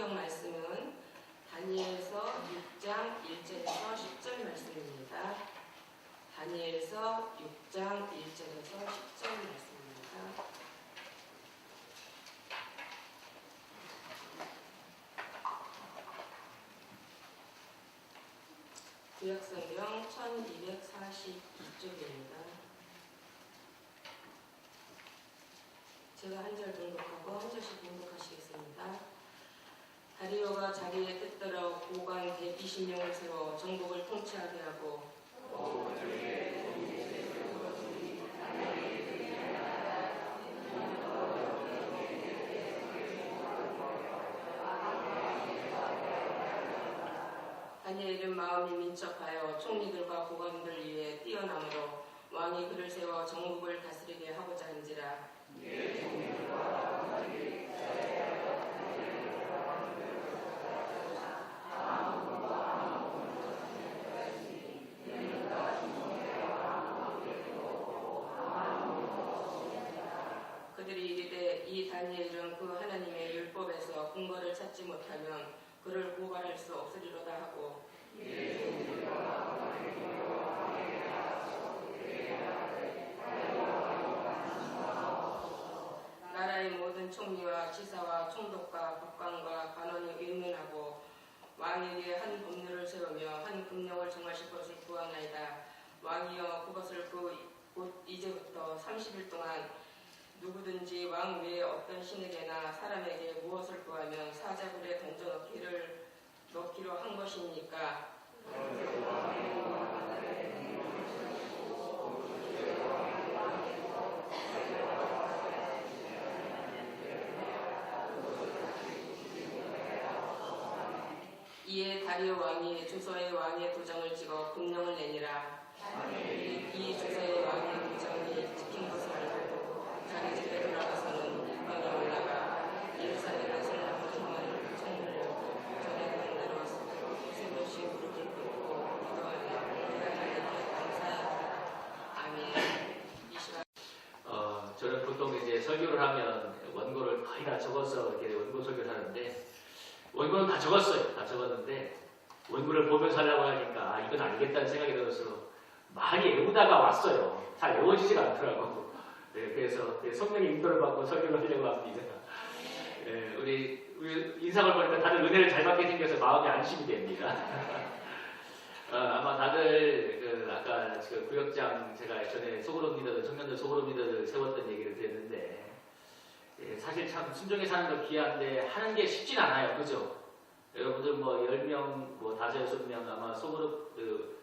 성경 말씀은 다니엘서 6장 1절에서 10절 말씀입니다. 다니엘서 6장 1절에서 10절 말씀입니다. 구약성경 1242쪽입니다. 제가 한 절 등록하고 한 절씩 등록하시겠습니다. 다리오가 자기의 뜻대로 고관 120명을 세워 전국을 통치하게 하고 다니엘은 마음이 민첩하여 총리들과 고관들 위에 뛰어남으로 왕이 그를 세워 전국을 다스리게 하고자 한지라. 그들이 이르되 이 다니엘은 그 하나님의 율법에서 근거를 찾지 못하면 그를 고발할 수 없으리로다 하고 나라의 모든 총리와 지사와 총독과 법관과 관원이 의문하고 왕에게 한 법률을 세우며 한 금령을 정하실 것을 구하나이다. 왕이여 그것을 곧 이제부터 30일 동안 누구든지 왕 외에 어떤 신에게나 사람에게 무엇을 구하면 사자굴에 던져 넣기로 한 것입니까? 이에 다리오 왕이 조서의 왕의 도장을 찍어 금령을 내니라. 이 조서의 왕의 도장이 찍힌 것을 알고 자기 집에 돌아가서는 북방에 올라가 예루살렘에 성당을 청문을 열고 전에는 내려왔을 때 새벽시 무릎을 꿇고 기도하며 하나님께 감사하라. 아멘. 저는 보통 이제 설교를 하면 원고를 거의 다 적어서 이렇게 원고 설교를 하는데 원고는 다 적었어요. 다 적었는데 원고를 보면서 하려고 하니까 이건 알겠다는 생각이 들어서 많이 외우다가 왔어요. 잘 외워지지가 않더라고. 네, 그래서 성령의 인도를 받고 설교를 하려고 합니다. 네, 우리 인상을 보니까 다들 은혜를 잘 받게 생겨서 마음이 안심이 됩니다. 아마 다들 아까 그 구역장 제가 전에 소그룹 리더들, 청년들 소그룹 리더들 세웠던 얘기를 드렸는데 사실 참 순종에 사는 거 귀한데 하는 게 쉽진 않아요. 그죠? 여러분들 뭐 10명, 뭐 5-6명 아마 소그룹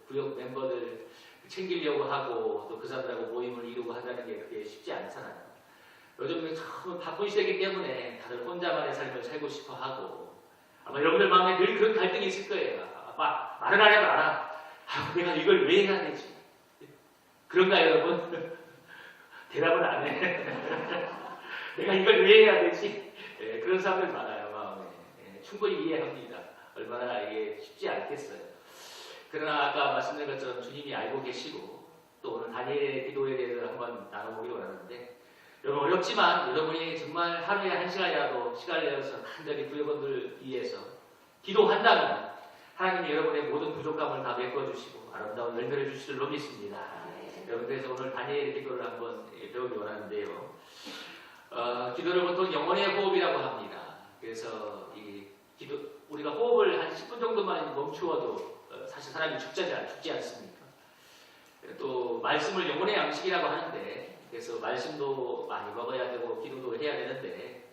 구역 멤버들 챙기려고 하고 또 그 사람들하고 모임을 이루고 한다는 게 그게 쉽지 않잖아요. 요즘 참 바쁜 시대이기 때문에 다들 혼자만의 삶을 살고 싶어 하고 아마 여러분들 마음에 늘 그런 갈등이 있을 거예요. 말을 안 해도 알아. 내가 이걸 왜 해야 되지? 그런가요, 여러분? 대답을 안 해. 내가 이걸 왜 해야 되지? 그런 사람들 많아요, 마음에. 충분히 이해합니다. 얼마나 이게 쉽지 않겠어요. 그러나 아까 말씀드린 것처럼 주님이 알고 계시고 또 오늘 다니엘의 기도에 대해서 한번 나눠보기로 하는데 여러분 어렵지만 여러분이 정말 하루에 1시간이라도 시간을 내어서 간절히 구역원들 위해서 기도한다면 하나님이 여러분의 모든 부족함을 다 메꿔주시고 아름다운 열매를 주실 줄 믿습니다. 여러분 그래서 오늘 다니엘의 기도를 한번 배우기 원하는데요. 기도를 보통 영혼의 호흡이라고 합니다. 그래서 우리가 호흡을 한 10분 정도만 멈추어도 사실 사람이 죽지 않습니까? 또 말씀을 영혼의 양식이라고 하는데 그래서 말씀도 많이 먹어야 되고 기도도 해야 되는데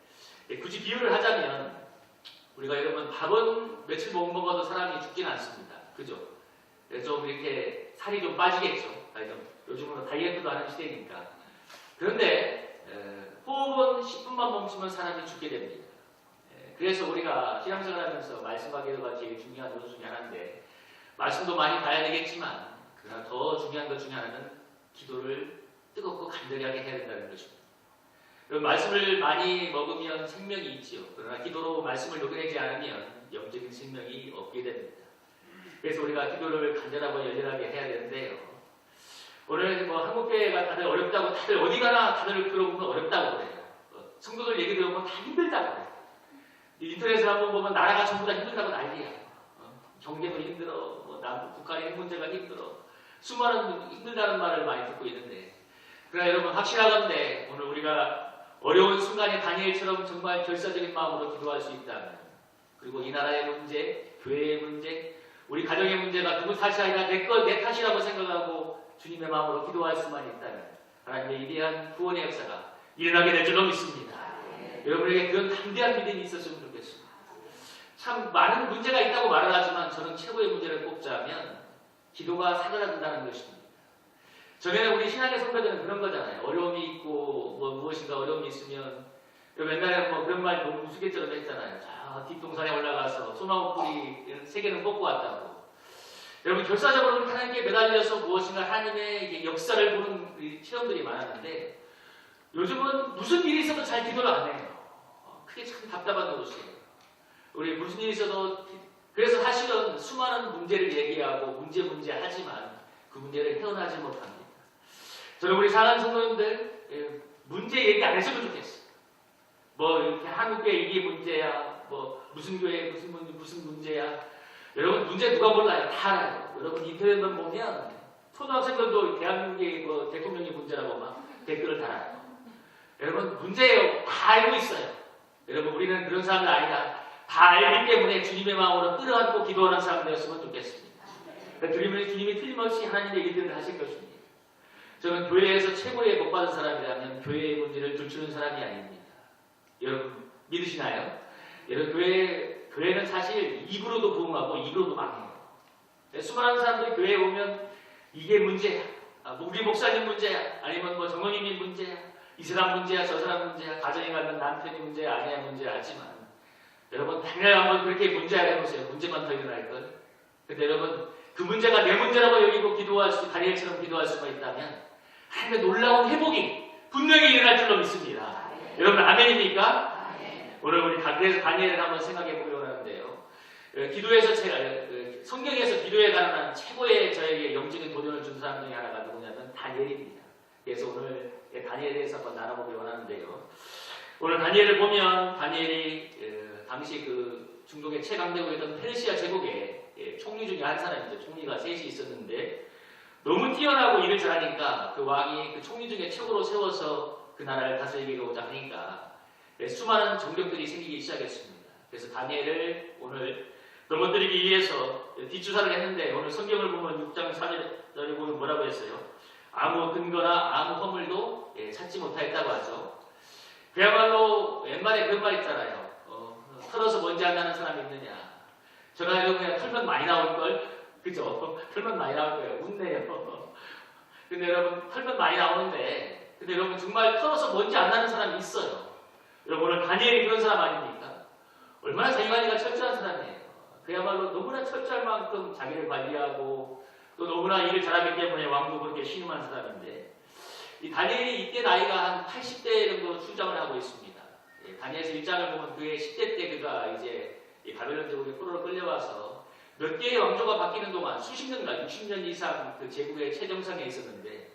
굳이 비유를 하자면 우리가 여러분 밥은 며칠 못 먹어도 사람이 죽지는 않습니다. 그죠? 좀 이렇게 살이 좀 빠지겠죠. 요즘은 다이어트도 하는 시대니까. 그런데 호흡은 10분만 멈추면 사람이 죽게 됩니다. 그래서 우리가 신앙생활 하면서 말씀과 기도가 제일 중요한 요소 중에 하나인데 말씀도 많이 봐야 되겠지만 그러나 더 중요한 것 중에 하나는 기도를 뜨겁고 간절하게 해야 된다는 것입니다. 말씀을 많이 먹으면 생명이 있지요. 그러나 기도로 말씀을 녹여내지 않으면 영적인 생명이 없게 됩니다. 그래서 우리가 기도를 간절하고 열렬하게 해야 되는데요. 오늘 뭐 한국교회가 다들 어렵다고 다들 어디 가나 다들 들어보면 어렵다고 그래요. 성도들 얘기 들어보면 다 힘들다고 그래요. 인터넷을 한번 보면 나라가 전부 다 힘들다고 난리야. 경제도 힘들어, 뭐 북한의 문제가 힘들어, 수많은 힘들다는 말을 많이 듣고 있는데, 그러나 여러분 확실하건대 오늘 우리가 어려운 순간에 다니엘처럼 정말 결사적인 마음으로 기도할 수 있다면, 그리고 이 나라의 문제, 교회의 문제, 우리 가정의 문제가 누구 탓이 아니라 내 탓이라고 생각하고 주님의 마음으로 기도할 수만 있다면 하나님의 위대한 구원의 역사가 일어나게 될 줄로 믿습니다. 여러분에게 그런 담대한 믿음이 있었으면 좋겠습니다. 참 많은 문제가 있다고 말을 하지만 저는 최고의 문제를 꼽자면 기도가 사그라든다는 것입니다. 전에는 우리 신학의 선배들은 그런 거잖아요. 어려움이 있고 뭐 무엇인가 어려움이 있으면 옛날에 뭐 그런 말 너무 우스갯처럼 했잖아요. 자, 뒷동산에 올라가서 소나무 뿌리 3개는 뽑고 왔다고. 여러분 결사적으로 하나님께 매달려서 무엇인가 하나님의 역사를 보는 체험들이 많았는데 요즘은 무슨 일이 있어도 잘 기도를 안 해요. 그게 참 답답한 노릇이에요. 우리 무슨 일이 있어도 그래서 사실은 수많은 문제를 얘기하고 문제 하지만 그 문제를 헤어나지 못합니다. 저는 우리 사랑하는 성도님들 문제 얘기 안 했으면 좋겠어요. 뭐 이렇게 한국교회 이게 문제야, 뭐 무슨 교회 무슨 문제야. 여러분 문제 누가 몰라요? 다 알아요. 여러분 인터넷만 보면 초등학생들도 대한민국의 뭐 대통령이 문제라고 막 댓글을 달아요. 여러분 문제예요. 다 알고 있어요. 여러분 우리는 그런 사람들 아니다. 다 알기 때문에 주님의 마음으로 끌어안고 기도하는 사람 되었으면 좋겠습니다. 그러니까 주님이 틀림없이 하나님의 일들을 하실 것입니다. 저는 교회에서 최고의 복받은 사람이라면 교회의 문제를 들추는 사람이 아닙니다. 여러분 믿으시나요? 여러분 교회는 사실 입으로도 부흥하고 입으로도 망해요. 수많은 사람들이 교회에 오면 이게 문제야. 우리 목사님 문제야. 아니면 뭐 정원님이 문제야. 이 사람 문제야. 저 사람 문제야. 가정에 가면 남편이 문제야. 아내야 문제야. 하지만 여러분 당연히 한번 그렇게 문제를 해보세요. 문제만 더 일어날 걸. 근데 여러분 그 문제가 내 문제라고 여기고 기도할 수, 다니엘처럼 기도할 수가 있다면 하나님의 놀라운 회복이 분명히 일어날 줄로 믿습니다. 여러분 아멘입니까? 오늘 우리 그래서 다니엘을 한번 생각해 보려고 하는데요. 기도에서 성경에서 기도에 관한 최고의 저에게 영적인 도전을 준 사람 중에 하나가 누구냐면 다니엘입니다. 그래서 오늘 다니엘에 대해서 한번 나눠보기 원하는데요. 오늘 다니엘을 보면 다니엘이 당시 그 중동에 최강대국이 있던 페르시아 제국의 총리 중에 한 사람이죠. 총리가 셋이 있었는데 너무 뛰어나고 일을 잘하니까 그 왕이 그 총리 중에 최고로 세워서 그 나라를 다스리고자 하니까 수많은 정적들이 생기기 시작했습니다. 그래서 다니엘을 오늘 넘어뜨리기 위해서 뒷주사를 했는데 오늘 성경을 보면 6장 4절에 보면 뭐라고 했어요? 아무 근거나 아무 허물도 찾지 못하였다고 하죠. 그야말로 웬만에 그런 말 있잖아요. 털어서 먼지 안 나는 사람이 있느냐. 저나 여러분 그냥 털면 많이 나올걸? 그죠? 털면 많이 나올 거예요. 웃네요. 근데 여러분 털면 많이 나오는데 근데 여러분 정말 털어서 먼지 안 나는 사람이 있어요. 여러분 오늘 다니엘이 그런 사람 아닙니까? 얼마나 자기관리가 철저한 사람이에요. 그야말로 너무나 철저할 만큼 자기를 관리하고 또 너무나 일을 잘하기 때문에 왕도 그렇게 신임한 사람인데 이 다니엘이 이때 나이가 한 80대 정도 출장을 하고 있습니다. 다니엘서 1장을 보면 그의 10대 때 그가 이제 바벨론 제국에 포로로 끌려와서 몇 개의 왕조가 바뀌는 동안 수십 년간 60년 이상 그 제국의 최정상에 있었는데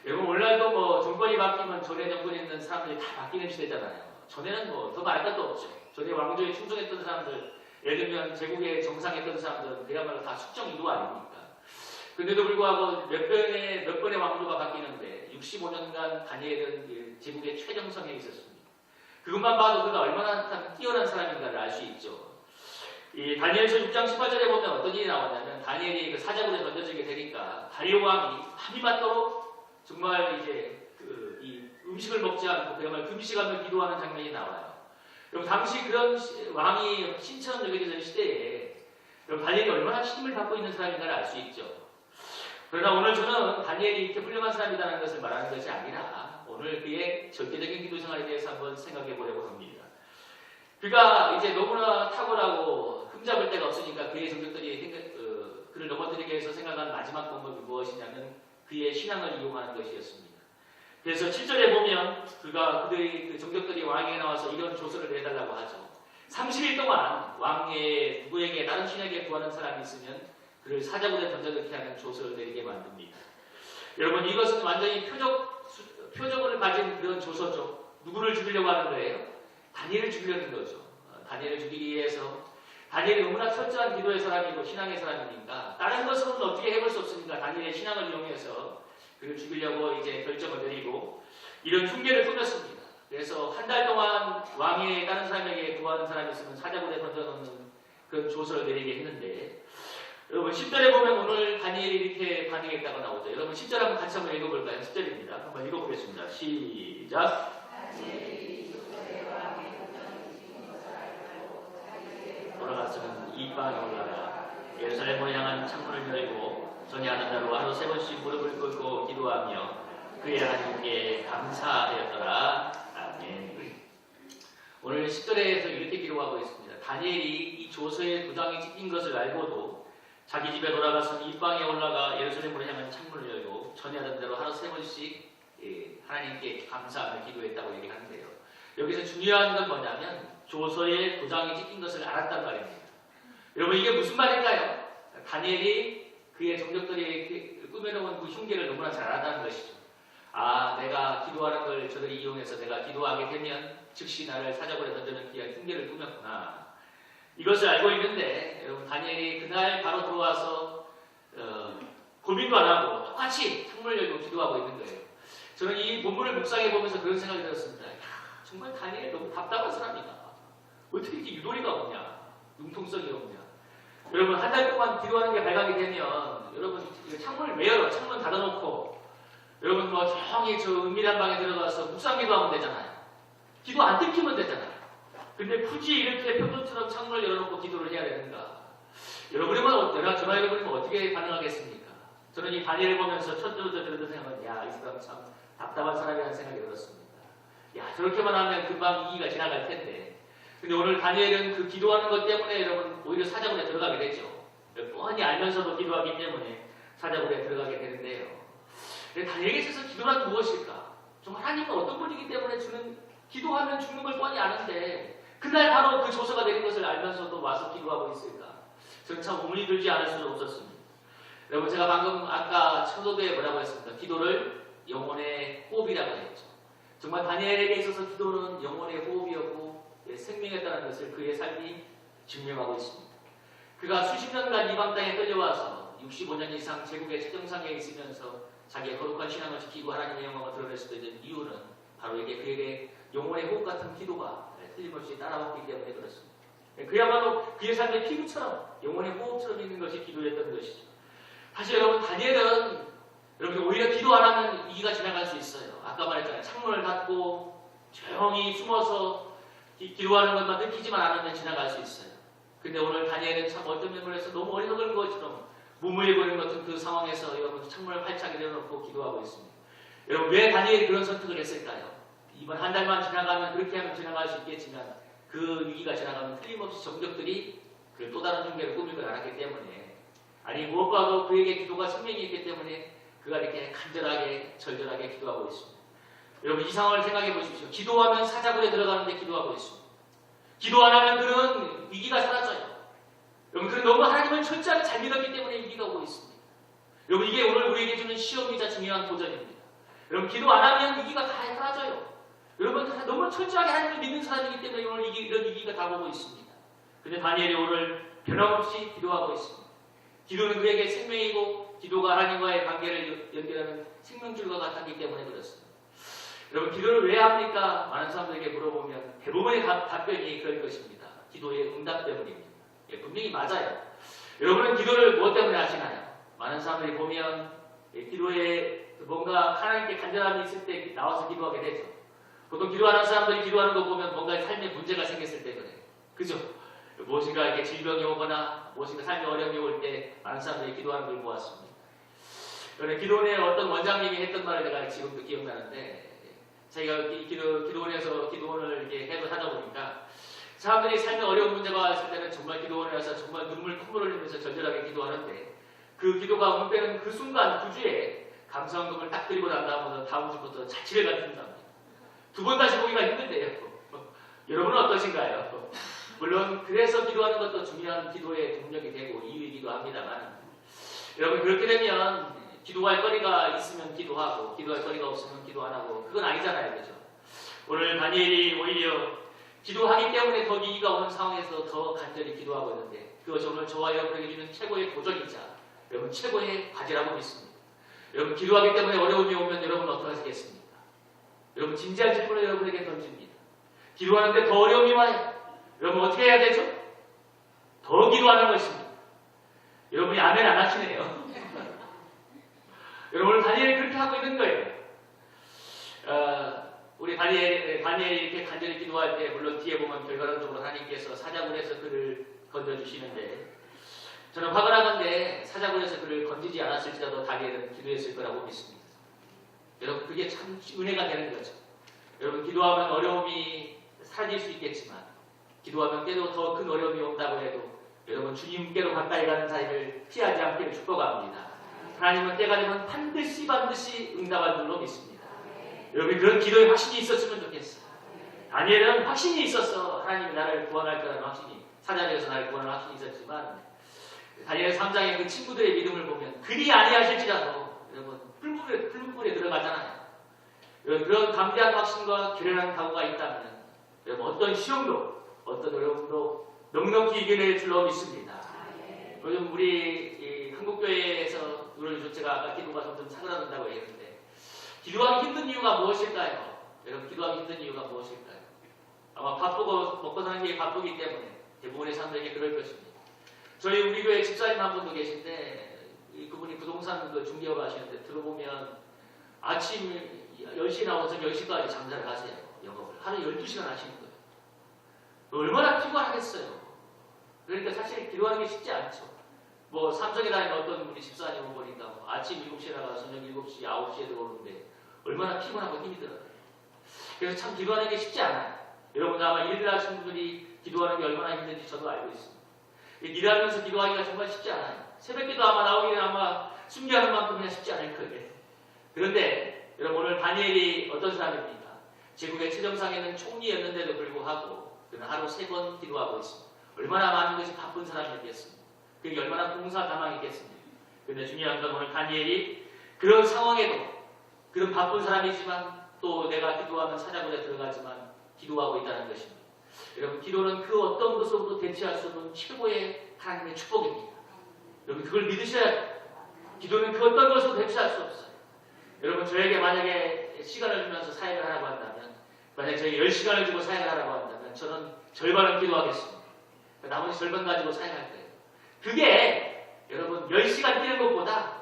여러분 오늘날도 뭐 정권이 바뀌면 전에 정권에 있는 사람들이 다 바뀌는 시대잖아요. 전에는 뭐 더 말할 것도 없죠. 전에 왕조에 충성했던 사람들 예를 들면 제국의 정상에 있던 사람들은 그야말로 다 숙정 이도 아닙니까? 근데도 불구하고 몇 번의 왕조가 바뀌는데 65년간 다니엘은 제국의 최정상에 있었습니다. 그것만 봐도 그가 얼마나 참 뛰어난 사람인가를 알 수 있죠. 이 다니엘서 6장 18절에 보면 어떤 일이 나왔냐면 다니엘이 그 사자굴에 던져지게 되니까 다리오 왕이 밤이 맞도록 정말 이제 이 음식을 먹지 않고 그야말로 금식하며 기도하는 장면이 나와요. 그럼 당시 그런 왕이 신처럼 여겨지는 시대에 그럼 다니엘이 얼마나 힘을 받고 있는 사람인가를 알 수 있죠. 그러나 오늘 저는 다니엘이 이렇게 훌륭한 사람이라는 것을 말하는 것이 아니라 오늘 그의 절대적인 기도 생활에 대해서 한번 생각해 보려고 합니다. 그가 이제 너무나 탁월하고 흠잡을 데가 없으니까 그의 정적들이 그를 넘어뜨리기 위해서 생각한 마지막 방법이 무엇이냐면 그의 신앙을 이용하는 것이었습니다. 그래서 7절에 보면 그들의 정적들이 왕에게 나와서 이런 조서를 내달라고 하죠. 30일 동안 왕의 누구에게 다른 신에게 구하는 사람이 있으면 그를 사자굴에 던져넣게 하는 조서를 내리게 만듭니다. 여러분 이것은 완전히 표적을 가진 그런 조서죠. 누구를 죽이려고 하는 거예요? 다니엘을 죽이려는 거죠. 다니엘을 죽이기 위해서 다니엘이 너무나 철저한 기도의 사람이고 신앙의 사람이니까 다른 것으로는 어떻게 해볼 수 없으니까 다니엘의 신앙을 이용해서 그를 죽이려고 이제 결정을 내리고 이런 흉계를 꾸몄습니다. 그래서 한 달 동안 왕의 다른 사람에게 구하는 사람이 있으면 사자굴에 던져놓는 그런 조서를 내리게 했는데 여러분 10절에 보면 오늘 다니엘이 이렇게 반응했다고 나오죠. 여러분 10절 한번 같이 한번 읽어볼까요? 10절입니다. 한번 읽어보겠습니다. 시작. 돌아갔으면 이방에 올라가 예루살렘으로 향한 창문을 열고 전야하는 자로 하루 3번씩 무릎을 꿇고 기도하며 그의 하나님께 감사하였더라. 아멘. 오늘 10절에서 이렇게 기록하고 있습니다. 다니엘이 이 조서에 도장이 찍힌 것을 알고도 자기 집에 돌아가서 이방에 올라가 예루살렘으로 향한 창문을 열고 전야하는 대로 하루 3번씩 하나님께 감사하며 기도했다고 얘기하는데요. 여기서 중요한 건 뭐냐면 조서에 도장이 찍힌 것을 알았단 말입니다. 여러분 이게 무슨 말일까요? 다니엘이 그의 종족들이 꾸며놓은 그 흉계를 너무나 잘 알았다는 것이죠. 아, 내가 기도하는 걸 저들이 이용해서 내가 기도하게 되면 즉시 나를 사자굴에 던져는 귀한 흉계를 꾸몄구나. 이것을 알고 있는데 여러분 다니엘이 그날 바로 들어와서 고민도 안 하고 똑같이 창문을 열고 기도하고 있는 거예요. 저는 이 본문을 묵상해 보면서 그런 생각이 들었습니다. 야, 정말 다니엘이 너무 답답한 사람이다. 어떻게 이렇게 유도리가 없냐, 융통성이 없냐. 여러분 한 달 동안 기도하는 게 발각이 되면 여러분 창문을 왜 열어? 창문 닫아놓고 여러분 뭐 조용히 저 은밀한 방에 들어가서 묵상 기도하면 되잖아요. 기도 안 들키면 되잖아요. 근데 굳이 이렇게 평소처럼 창문을 열어놓고 기도를 해야 되는가? 여러분이면 저나 여러분이면 어떻게 반응하겠습니까? 저는 이 다니엘을 보면서 첫째부터 들었던 생각은 야, 이 사람 참 답답한 사람이라는 생각이 들었습니다. 야, 저렇게만 하면 금방 이기가 지나갈 텐데. 근데 오늘 다니엘은 그 기도하는 것 때문에 여러분 오히려 사자굴에 들어가게 되죠. 뻔히 알면서도 기도하기 때문에 사자굴에 들어가게 되는데요. 다니엘에게 있어서 기도란 무엇일까? 정말 하나님은 어떤 분이기 때문에 주는 기도하면 죽는 걸 뻔히 아는데 그날 바로 그 조서가 내린 것을 알면서도 와서 기도하고 있을까? 저는 참 의문이 들지 않을 수는 없었습니다. 여러분 제가 방금 아까 초도부에 뭐라고 했습니까? 기도를 영혼의 호흡이라고 했죠. 정말 다니엘에게 있어서 기도는 영혼의 호흡이었고 생명했다는 것을 그의 삶이 증명하고 있습니다. 그가 수십 년간 이방 땅에 끌려와서 65년 이상 제국의 최정상에 있으면서 자기의 거룩한 신앙을 지키고 하나님의 영광을 드러낼 수도 있는 이유는 바로 그에게 영혼의 호흡 같은 기도가 틀림없이 따라왔기 때문에 그렇습니다. 그야말로 그의 삶의 피부처럼 영혼의 호흡처럼 있는 것이 기도였던 것이죠. 사실 여러분 다니엘은 여러분 오히려 기도 안 하면 이기가 지나갈 수 있어요. 아까 말했잖아요. 창문을 닫고 조용히 숨어서 기도하는 것만 느끼지만 않으면 지나갈 수 있어요. 근데 오늘 다니엘은 참 어떤 면에서 너무 어리석은 것처럼 무모해 보이는 같은 그 상황에서 여러분 창문을 활짝 열어놓고 기도하고 있습니다. 여러분 왜 다니엘이 그런 선택을 했을까요? 이번 한 달만 지나가면 그렇게 하면 지나갈 수 있겠지만 그 위기가 지나가면 틀림없이 정적들이 그 또 다른 흉계를 꾸밀 걸 알았기 때문에 아니 무엇보다도 그에게 기도가 생명이 있기 때문에 그가 이렇게 간절하게 절절하게 기도하고 있습니다. 여러분 이 상황을 생각해 보십시오. 기도하면 사자굴에 들어가는데 기도하고 있습니다. 기도 안 하면 그는 위기가 사라져요. 여러분 그는 너무 하나님을 철저하게 잘 믿었기 때문에 위기가 오고 있습니다. 여러분 이게 오늘 우리에게 주는 시험이자 중요한 도전입니다. 여러분 기도 안 하면 위기가 다 사라져요. 여러분 너무 철저하게 하나님을 믿는 사람이기 때문에 오늘 이런 위기가 다 오고 있습니다. 근데 다니엘이 오늘 변함없이 기도하고 있습니다. 기도는 그에게 생명이고 기도가 하나님과의 관계를 연결하는 생명줄과 같았기 때문에 그렇습니다. 여러분 기도를 왜 합니까? 많은 사람들에게 물어보면 대부분의 답변이 그럴 것입니다. 기도의 응답 때문입니다. 예, 분명히 맞아요. 여러분은 기도를 무엇 때문에 하시나요? 많은 사람들이 보면 기도에 뭔가 하나님께 간절함이 있을 때 나와서 기도하게 되죠. 보통 기도하는 사람들이 기도하는 거 보면 뭔가 삶에 문제가 생겼을 때 그래요. 그죠? 무엇인가 이렇게 질병이 오거나 무엇인가 삶에 어려움이 올 때 많은 사람들이 기도하는 걸 보았습니다. 기도원의 어떤 원장님이 했던 말을 제가 지금도 기억나는데 제가 기도원에서 기도원을 이렇게 하다 보니까 사람들이 삶에 어려운 문제가 왔을 때는 정말 기도원에 와서 정말 콧물을 흘리면서 절절하게 기도하는데 그 기도가 응되는 그 순간 그 주에 감사원금을 딱 드리고 난 다음 주부터 자취를 갖춘답니다. 두 번 다시 보기가 힘든데요. 여러분은 어떠신가요? 물론 그래서 기도하는 것도 중요한 기도의 동력이 되고 이유이기도 합니다만 여러분 그렇게 되면 기도할 거리가 있으면 기도하고 기도할 거리가 없으면 기도 안 하고 그건 아니잖아요. 그죠? 오늘 다니엘이 오히려 기도하기 때문에 더 위기가 오는 상황에서 더 간절히 기도하고 있는데 그것이 오늘 저와 여러분에게 주는 최고의 도전이자 여러분 최고의 과제라고 믿습니다. 여러분 기도하기 때문에 어려움이 오면 여러분 어떻게 하시겠습니까? 여러분 진지한 질문을 여러분에게 던집니다. 기도하는데 더 어려움이 와요. 여러분 어떻게 해야 되죠? 더 기도하는 것입니다. 여러분이 아멘 안 하시네요. 여러분 다니엘이 그렇게 하고 있는 거예요. 우리 다니엘이 이렇게 간절히 기도할 때 물론 뒤에 보면 결과론적으로 하나님께서 사자굴에서 그를 건져주시는데 저는 화가 나건데 사자굴에서 그를 건지지 않았을지라도 다니엘은 기도했을 거라고 믿습니다. 여러분 그게 참 은혜가 되는 거죠. 여러분 기도하면 어려움이 사라질 수 있겠지만 기도하면 때로 더 큰 어려움이 온다고 해도 여러분 주님께로 가까이 가는 사이를 피하지 않기를 축복합니다. 하나님은 때가 되면 반드시 응답할 줄로 믿습니다. 여러분 그런 기도에 확신이 있었으면 좋겠어요. 다니엘은 확신이 있었어. 하나님이 나를 구원할 거라는 확신이 사자굴에서 나를 구원할 확신이 있었지만 다니엘 3장의 그 친구들의 믿음을 보면 그리 아니하실지라도 여러분 풀무불에 들어가잖아요. 여러분 그런 담대한 확신과 결연한 각오가 있다면 여러분 어떤 시험도 어떤 어려움도 넉넉히 이겨낼 줄로 믿습니다. 요즘 우리 한국교회에서 우리 제가 아까 기도가 점점 사그라든다고 얘기했는데 기도하기 힘든 이유가 무엇일까요? 여러분 기도하기 힘든 이유가 무엇일까요? 아마 바쁘고 먹고 사는 게 바쁘기 때문에 대부분의 사람들에게 그럴 것입니다. 저희 우리 교회 집사님 한 분도 계신데 그분이 부동산 중개업을 하시는데 들어보면 아침 10시에 나와서 10시까지 장사를 하세요. 영업을. 하루 12시간 하시는 거예요. 얼마나 피곤하겠어요. 그러니까 사실 기도하는 게 쉽지 않죠. 뭐 삼성에 다니는 어떤 우리 집사님을 보니까 뭐 아침 7시에 나가서 저녁 7시, 9시에 들어오는데 얼마나 피곤하고 힘이 들어요. 그래서 참 기도하는 게 쉽지 않아요. 여러분 아마 일을 하시는 분들이 기도하는 게 얼마나 힘든지 저도 알고 있습니다. 일하면서 기도하기가 정말 쉽지 않아요. 새벽기도 아마 나오기는 아마 숨겨하는 만큼이나 쉽지 않을 거예요. 그런데 여러분 오늘 다니엘이 어떤 사람입니까? 제국의 최정상에는 총리였는데도 불구하고 그는 하루 3번 기도하고 있습니다. 얼마나 많은 것이 바쁜 사람이었겠습니까? 그게 얼마나 공사다망이겠습니까? 그런데 중요한 건 오늘 다니엘이 그런 상황에도 그런 바쁜 사람이지만 또 내가 기도하면 사자굴에 들어가지만 기도하고 있다는 것입니다. 여러분 기도는 그 어떤 것으로도 대체할 수 없는 최고의 하나님의 축복입니다. 여러분 그걸 믿으셔야 돼요. 기도는 그 어떤 것으로 대체할 수 없어요. 여러분 저에게 만약에 시간을 주면서 사역을 하라고 한다면 만약에 저에게 10시간을 주고 사역을 하라고 한다면 저는 절반은 기도하겠습니다. 나머지 절반 가지고 사역할 거예요. 그게 여러분 10시간 뛰는 것보다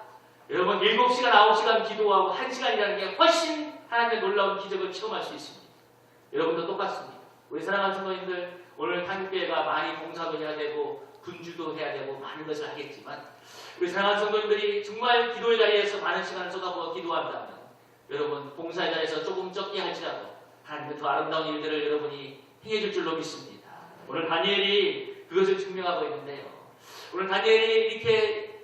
여러분 7시간, 9시간 기도하고 1시간이라는 게 훨씬 하나님의 놀라운 기적을 체험할 수 있습니다. 여러분도 똑같습니다. 우리 사랑하는 성도님들 오늘 한국교회가 많이 봉사도 해야 되고 분주도 해야 되고 많은 것을 하겠지만 우리 사랑하는 성도님들이 정말 기도의 자리에서 많은 시간을 쏟아부어 기도한다면 여러분 봉사의 자리에서 조금 적게 할지라도 하나님의 더 아름다운 일들을 여러분이 행해줄 줄로 믿습니다. 오늘 다니엘이 그것을 증명하고 있는데요. 오늘 다니엘이 이렇게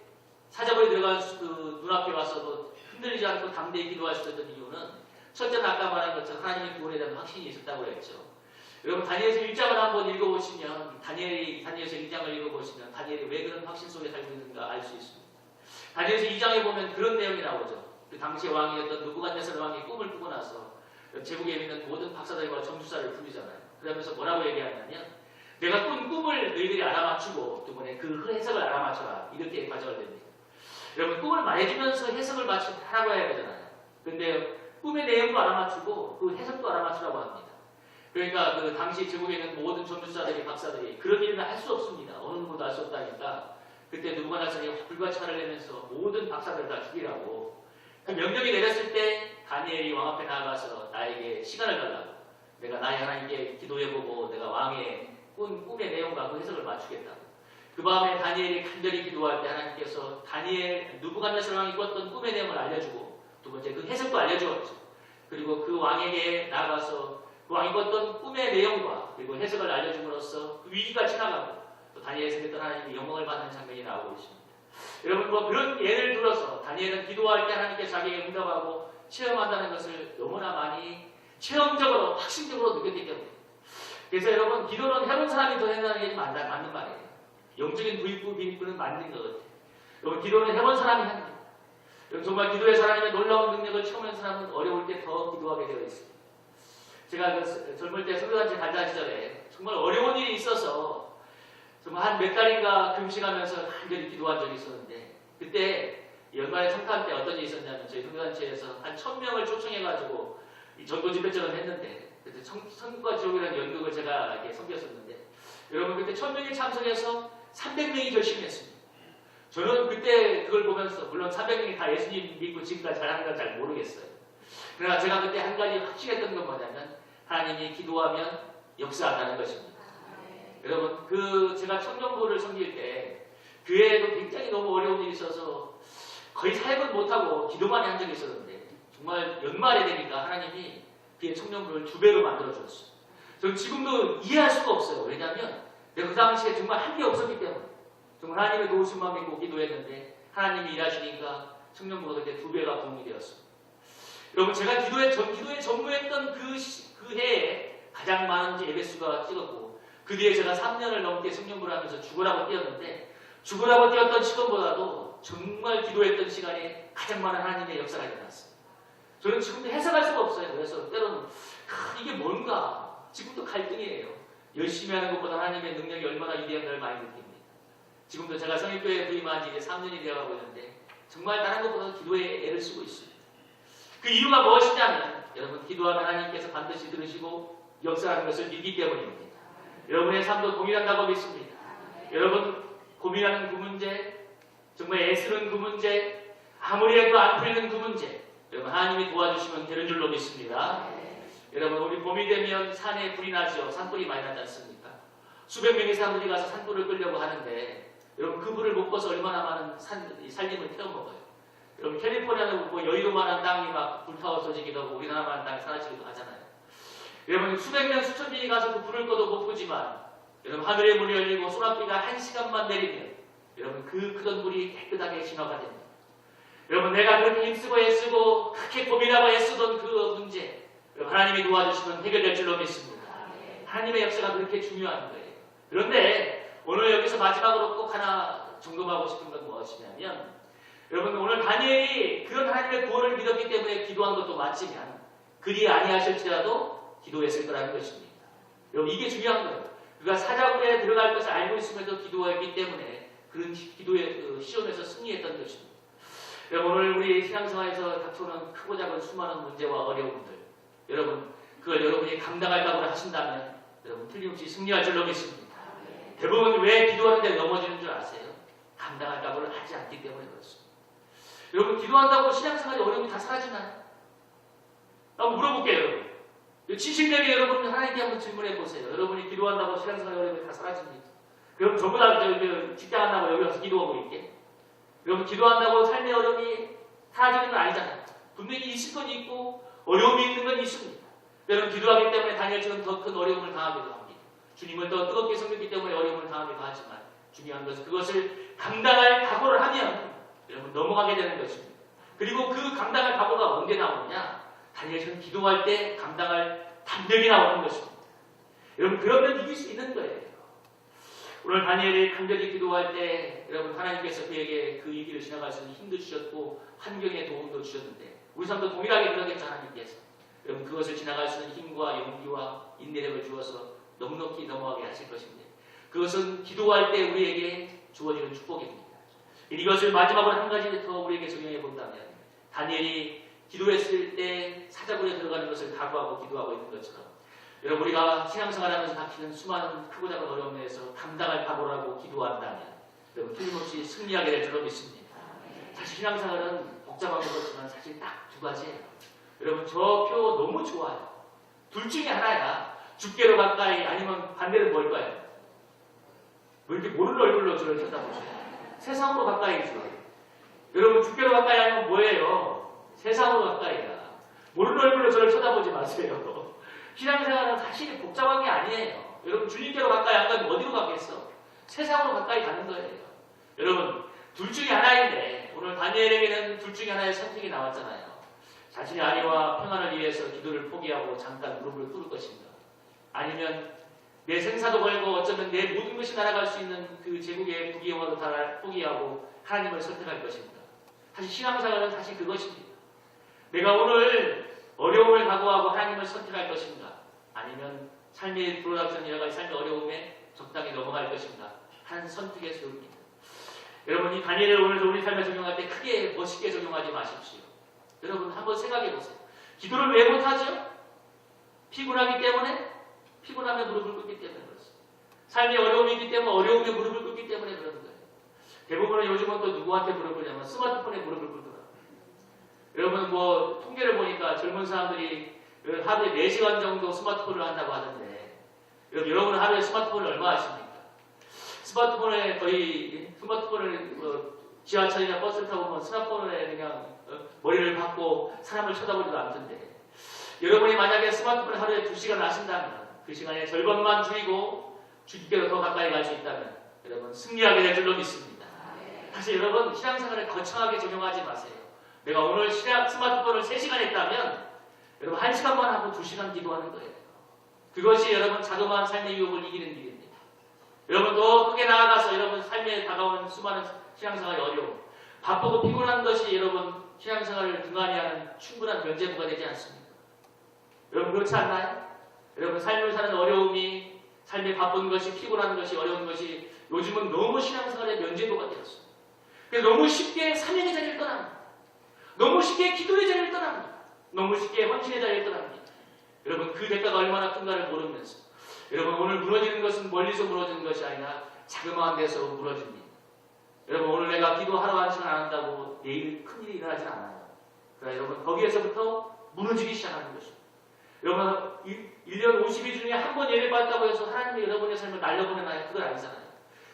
사자굴에 들어간 그 눈앞에 와서도 흔들리지 않고 담대히 기도할 수 있었던 이유는 첫째는 아까 말한 것처럼 하나님의 구원에 대한 확신이 있었다고 했죠. 여러분 다니엘서 1장을 한번 읽어보시면 다니엘서 1장을 읽어보시면 다니엘이 왜 그런 확신 속에 살고 있는가 알 수 있습니다. 다니엘서 2장에 보면 그런 내용이 나오죠. 그 당시의 왕이었던 느부갓네살 왕이 꿈을 꾸고 나서 제국에 있는 모든 박사들과 점수사를 부르잖아요. 그러면서 뭐라고 얘기하냐면 내가 꾼 꿈을 너희들이 알아맞추고 두 번에 그 해석을 알아맞춰라. 이렇게 가져야 됩니다. 여러분 꿈을 말해주면서 해석을 하라고 해야 되잖아요. 근데 꿈의 내용도 알아맞추고 그 해석도 알아맞추라고 합니다. 그러니까 그 당시 제국에 있는 모든 점수사들이 박사들이 그런 일은 할 수 없습니다. 어느 누구도 할 수 없다니까 그때 누부갓네살이 불과차를 내면서 모든 박사들 다 죽이라고 그 명령이 내렸을 때 다니엘이 왕 앞에 나아가서 나에게 시간을 달라고 내가 나의 하나님께 기도해보고 내가 왕의 꿈의 내용과 그 해석을 맞추겠다고 그 밤에 다니엘이 간절히 기도할 때 하나님께서 누부갓네살 왕이 꿨던 꿈의 내용을 알려주고 두 번째 그 해석도 알려주었죠. 그리고 그 왕에게 나아가서 그 왕이 꿨던 꿈의 내용과 그리고 해석을 알려줌으로써 그 위기가 지나가고 또 다니엘이 생겼던 하나님의 영광을 받는 장면이 나오고 있습니다. 여러분 뭐 그런 예를 들어서 다니엘은 기도할 때 하나님께 자기에게 응답하고 체험한다는 것을 너무나 많이 체험적으로 확신적으로 느꼈기 때문에 그래서 여러분 기도는 해본 사람이 더 한다는 게 맞는 말이에요. 영적인 부익부 빈부는 맞는 것 같아요. 여러분 기도는 해본 사람이 합니다. 여러분 정말 기도의 하나님의 놀라운 능력을 체험한 사람은 어려울 때 더 기도하게 되어 있습니다. 제가 그 젊을 때 선교단체 간다 시절에 정말 어려운 일이 있어서 정말 한 몇 달인가 금식하면서 간절히 기도한 적이 있었는데, 그때 연말에 성탄 때 어떤 일이 있었냐면 저희 선교단체에서 한 1000명을 초청해가지고 이 전도 집회처럼 했는데, 그때 천국과 지옥이라는 연극을 제가 이렇게 섬겼었는데, 여러분 그때 1000명이 참석해서 300명이 결심했습니다. 저는 그때 그걸 보면서, 물론 300명이 다 예수님 믿고 지금까지 잘하는 건 잘 모르겠어요. 그러나 제가 그때 한 가지 확신했던 건 뭐냐면, 하나님이 기도하면 역사한다는 것입니다. 여러분, 제가 청년부를 섬길 때 교회에도 굉장히 너무 어려운 일이 있어서 거의 사역은 못하고 기도만 한 적이 있었는데, 정말 연말에 되니까 하나님이 그의 청년부를 2배로 만들어주었어요. 저는 지금도 이해할 수가 없어요. 왜냐하면 내가 그 당시에 정말 한 게 없었기 때문에, 정말 하나님의 도우심만 믿고 기도했는데 하나님이 일하시니까 청년부가 그때 2배가 부흥이 되었습니다. 여러분, 제가 기도에 전무했던 그 해에 가장 많은 예배수가 찍었고, 그 뒤에 제가 3년을 넘게 청년부를 하면서 죽으라고 뛰었는데, 죽으라고 뛰었던 시간보다도 정말 기도했던 시간에 가장 많은 하나님의 역사가 일어났어요. 저는 지금도 해석할 수가 없어요. 그래서 때로는 이게 뭔가 지금도 갈등이에요. 열심히 하는 것보다 하나님의 능력이 얼마나 위대한 걸 많이 느낍니다. 지금도 제가 성인교회에 부임한 지 이제 3년이 되어가고 있는데 정말 다른 것보다 기도에 애를 쓰고 있습니다. 그 이유가 무엇이냐면, 여러분, 기도하면 하나님께서 반드시 들으시고 역사하는 것을 믿기 때문입니다. 여러분의 삶도 동일한다고 믿습니다. 여러분, 고민하는 그 문제, 정말 애쓰는 그 문제, 아무리 해도 안 풀리는 그 문제, 여러분 하나님이 도와주시면 되는 줄로 믿습니다. 여러분, 우리 봄이 되면 산에 불이 나죠. 산불이 많이 나지 않습니까? 수백 명의 사람들이 가서 산불을 끄려고 하는데, 여러분 그 불을 못 꺼서 얼마나 많은 살림을 태워먹어요. 여러분, 캘리포니아는 뭐 여의도만한 땅이 막 불타워서지기도 하고 우리나라만한 땅이 사라지기도 하잖아요. 여러분, 수백 명, 수천 명이 가서 그 불을 꺼도 못 끄지만, 여러분 하늘의 문이 열리고 소나비가 1시간만 내리면 여러분 그 크던 불이 깨끗하게 진화가 됩니다. 여러분, 내가 그렇게 힘쓰고 애쓰고 그렇게 고민하고 애쓰던 그 문제, 여러분 하나님이 도와주시면 해결될 줄로 믿습니다. 하나님의 역사가 그렇게 중요한 거예요. 그런데 오늘 여기서 마지막으로 꼭 하나 점검하고 싶은 건 무엇이냐면, 여러분 오늘 다니엘이 그런 하나님의 구원을 믿었기 때문에 기도한 것도 맞지만, 그리 아니하실지라도 기도했을 거라는 것입니다. 여러분, 이게 중요한 거예요. 그가 사자굴에 들어갈 것을 알고 있음에도 기도했기 때문에 그런 기도의 그 시험에서 승리했던 것입니다. 여러분, 오늘 우리 신앙생활에서 닥쳐오는 크고 작은 수많은 문제와 어려움들, 여러분 그걸 여러분이 감당할 각오를 하신다면 여러분 틀림없이 승리할 줄로 믿습니다. 대부분 왜 기도하는데 넘어지는 줄 아세요? 감당할 각오를 하지 않기 때문에 그렇습니다. 여러분, 기도한다고 신앙생활의 어려움이 다 사라지나요? 한번 물어볼게요, 여러분. 진실되게 여러분 하나님께 한번 질문해 보세요. 여러분이 기도한다고 신앙생활의 어려움이 다 사라집니까? 그럼 전부 다 직장 안 나고 여기 와서 기도하고 있게? 여러분, 기도한다고 삶의 어려움이 사라지는 건 아니잖아요. 분명히 있을 건 있고 어려움이 있는 건 있습니다. 여러분, 기도하기 때문에 다니엘처럼 더 큰 어려움을 당하기도 합니다. 주님을 더 뜨겁게 섬기기 때문에 어려움을 당하기도 하지만, 중요한 것은 그것을 감당할 각오를 하면 여러분 넘어가게 되는 것입니다. 그리고 그 감당할 각오가 언제 나오느냐? 다니엘처럼 기도할 때 감당할 담력이 나오는 것입니다. 여러분, 그러면 이길 수 있는 거예요. 오늘 다니엘이 간절히 기도할 때 여러분 하나님께서 그에게 그 이 길을 지나갈 수 있는 힘도 주셨고 환경의 도움도 주셨는데, 우리 삶도 동일하게 그러겠죠. 하나님께서 여러분 그것을 지나갈 수 있는 힘과 용기와 인내력을 주어서 넉넉히 넘어가게 하실 것인데, 그것은 기도할 때 우리에게 주어지는 축복입니다. 이것을 마지막으로 한 가지 더 우리에게 적용해 본다면, 다니엘이 기도했을 때 사자굴에 들어가는 것을 각오하고 기도하고 있는 것처럼, 여러분 우리가 신앙생활하면서 닥치는 수많은 크고 작은 어려움에서 감당할 각오를 하고 기도한다면 여러분 틀림없이 승리하게 될 줄로 믿습니다. 사실 신앙생활은 복잡한 것 같지만 사실 딱 2가지예요. 여러분, 저 표 너무 좋아요. 둘 중에 하나야. 주께로 가까이, 아니면 반대로 뭘까요? 왜 이렇게 모르는 얼굴로 저를 쳐다보세요? 세상으로 가까이죠. 여러분, 주께로 가까이 하면 뭐예요? 세상으로 가까이야. 모르는 얼굴로 저를 쳐다보지 마세요. 신앙생활은 사실 복잡한 게 아니에요. 여러분, 주님께로 가까이 안 가면 어디로 가겠어? 세상으로 가까이 가는 거예요. 여러분, 둘 중에 하나인데 오늘 다니엘에게는 둘 중에 하나의 선택이 나왔잖아요. 자신의 아내와 평안을 위해서 기도를 포기하고 잠깐 무릎을 꿇을 것인가, 아니면 내 생사도 걸고 어쩌면 내 모든 것이 날아갈 수 있는 그 제국의 부귀영화도 다 포기하고 하나님을 선택할 것입니다. 사실 신앙생활은 사실 그것입니다. 내가 오늘 어려움을 각오하고 하나님을 선택할 것인가, 아니면 삶의 불안정 여러 가지 삶의 어려움에 적당히 넘어갈 것인가 하는 선택의 소용입니다. 여러분 이 다니엘을 오늘도 우리 삶에 적용할 때 크게 멋있게 적용하지 마십시오. 여러분 한번 생각해 보세요. 기도를 왜 못하죠? 피곤하기 때문에? 피곤하면 무릎을 꿇기 때문에 그렇습니다. 삶의 어려움이 있기 때문에 어려움에 무릎을 꿇기 때문에 그러는 거예요. 대부분은 요즘은 또 누구한테 무릎을 꿇냐면 스마트폰에 무릎을 꿇더라고요. 여러분 뭐 통계를 보니까 젊은 사람들이 하루에 4시간 정도 스마트폰을 한다고 하던데 여러분 하루에 스마트폰을 얼마 하십니까? 스마트폰에 거의 스마트폰을 지하철이나 버스를 타고 보면 스마트폰에 그냥 머리를 박고 사람을 쳐다보지도 않던데 여러분이 만약에 스마트폰을 하루에 2시간 하신다면 그 시간에 절반만 줄이고 주님께로 더 가까이 갈 수 있다면 여러분 승리하게 될 줄로 믿습니다. 사실 여러분 신앙생활을 거창하게 적용하지 마세요. 내가 오늘 스마트폰을 3시간 했다면 여러분 1시간만 하고 2시간 기도하는 거예요. 그것이 여러분 자그마한 삶의 유혹을 이기는 길입니다. 여러분 더 크게 나아가서 여러분 삶에 다가오는 수많은 신앙생활의 어려움 바쁘고 피곤한 것이 여러분 신앙생활을 등한히 하는 충분한 면죄부가 되지 않습니까? 여러분 그렇지 않나요? 여러분 삶을 사는 어려움이 삶에 바쁜 것이 피곤한 것이 어려운 것이 요즘은 너무 신앙생활의 면죄부가 되었습니다. 그래서 너무 쉽게 사명의 자리를 떠납니다. 너무 쉽게 기도의 자리를 떠납니다. 너무 쉽게 헌신의 자리를 떠납니다. 여러분 그 대가가 얼마나 큰가를 모르면서 여러분 오늘 무너지는 것은 멀리서 무너지는 것이 아니라 자그마한 데서 무너집니다. 여러분 오늘 내가 기도 하루 한 시간 안 한다고 내일 큰일이 일어나진 않아요. 그러나 여러분 거기에서부터 무너지기 시작하는 것입니다. 여러분 1년 52주 중에 한 번 예배 받았다고 해서 하나님이 여러분의 삶을 날려보내나요? 그건 아니잖아요.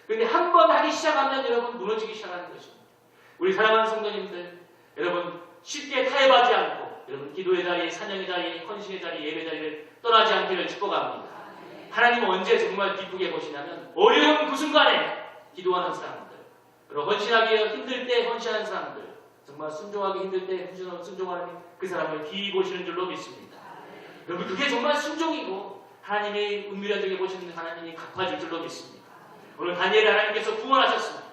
그런데 한 번 하기 시작하면 여러분 무너지기 시작하는 것입니다. 우리 사랑하는 성도님들 여러분 쉽게 타협하지 않고 여러분 기도의 자리, 사명의 자리, 헌신의 자리, 예배 자리를 떠나지 않기를 축복합니다. 하나님은 언제 정말 기쁘게 보시냐면 어려운 그 순간에 기도하는 사람들 그리고 헌신하기 힘들 때 헌신하는 사람들 정말 순종하기 힘들 때 순종하는 그 사람을 기이 보시는 줄로 믿습니다. 여러분 그게 정말 순종이고 하나님이 은밀하게 보시는 하나님이 갚아줄 줄로 믿습니다. 오늘 다니엘을 하나님께서 구원하셨습니다.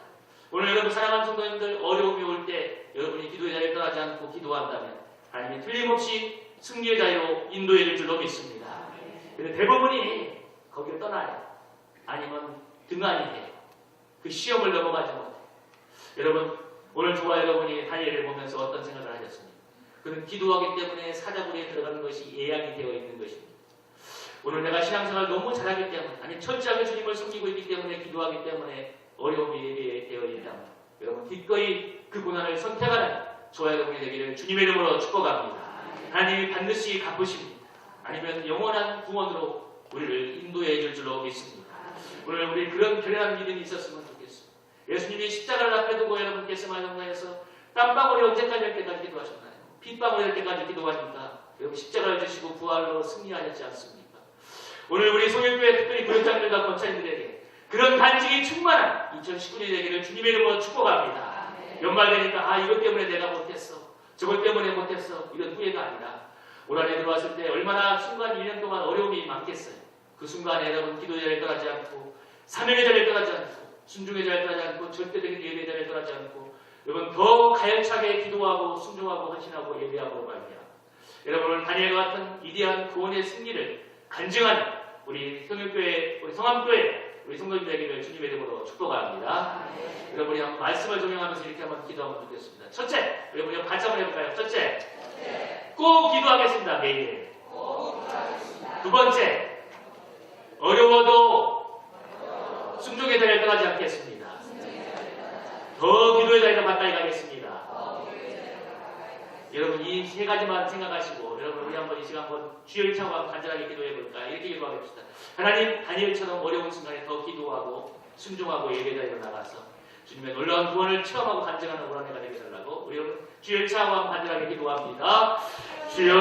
오늘 여러분 사랑하는 성도님들 어려움이 올 때 여러분이 기도의 자리를 떠나지 않고 기도한다면 하나님이 틀림없이 승리의 자리로 인도해 줄 줄로 믿습니다. 대부분이 거기를 떠나요. 아니면 등한히 해요. 그 시험을 넘어가지 못해요. 여러분 오늘 저와 여러분이 다니엘을 보면서 어떤 생각을 하셨습니까? 그는 기도하기 때문에 사자굴에 들어가는 것이 예약이 되어 있는 것입니다. 오늘 내가 신앙생활을 너무 잘하기 때문에 아니 철저하게 주님을 섬기고 있기 때문에 기도하기 때문에 어려움이 예배되어 있다면 여러분 기꺼이 그 고난을 선택하는 저와 여러분이 되기를 주님의 이름으로 축복합니다. 하나님이 반드시 갚으십니다. 아니면 영원한 구원으로 우리를 인도해 줄 줄로 믿습니다. 오늘 우리 그런 결연한 믿음이 있었으면 좋겠습니다. 예수님이 십자가를 앞에 두고 여러분께서 말씀하셔서 땀방울이 언제까지 할 때까지 기도하셨나요? 핏방울이 할 때까지 기도하니까 여러분 십자가를 지시고 부활로 승리하셨지 않습니까? 오늘 우리 송일교회 특별히 교역장들과 권사님들에게 그런 간증이 충만한 2019년이 되기를 주님의 이름으로 축복합니다. 연말 되니까 이것 때문에 내가 못했어. 저것 때문에 못했어. 이런 후회가 아니라 올 한해 들어왔을 때 얼마나 순간 1년 동안 어려움이 많겠어요. 그 순간에 여러분 기도의 자리를 떠나지 않고 사명의 자리를 떠나지 않고 순종의 자리를 떠나지 않고 절대적인 예배의 자리를 떠나지 않고 여러분 더 가열차게 기도하고 순종하고 헌신하고 예배하고 말이야. 여러분 오늘 다니엘과 같은 위대한 구원의 승리를 간증하는 우리 성일교회, 우리 성암교회 우리 성도님들에게 주님의 이름으로 축복합니다. 여러분이 한번 말씀을 적용하면서 이렇게 한번 기도하면 좋겠습니다. 첫째, 여러분이 같이 한번 해볼까요? 첫째, 꼭 기도하겠습니다. 매일. 두 번째, 어려워도 순종의 자리를 떠나지 않겠습니다. 더 기도의 자리로 가까이 가겠습니다. 여러분 이 세 가지만 생각하시고 여러분 우리 한번 이 시간 한번 주의 일차고 한번 간절하게 기도해볼까요? 이렇게 기도하겠습니다. 하나님 다니엘처럼 어려운 순간에 더 기도하고 순종하고 예배자리로 나가서 주님의 놀라운 구원을 체험하고 간증하는 오라내가 되게 해달라고 우리 여러분 주의 일차고 한번 간절하게 기도합니다. 주여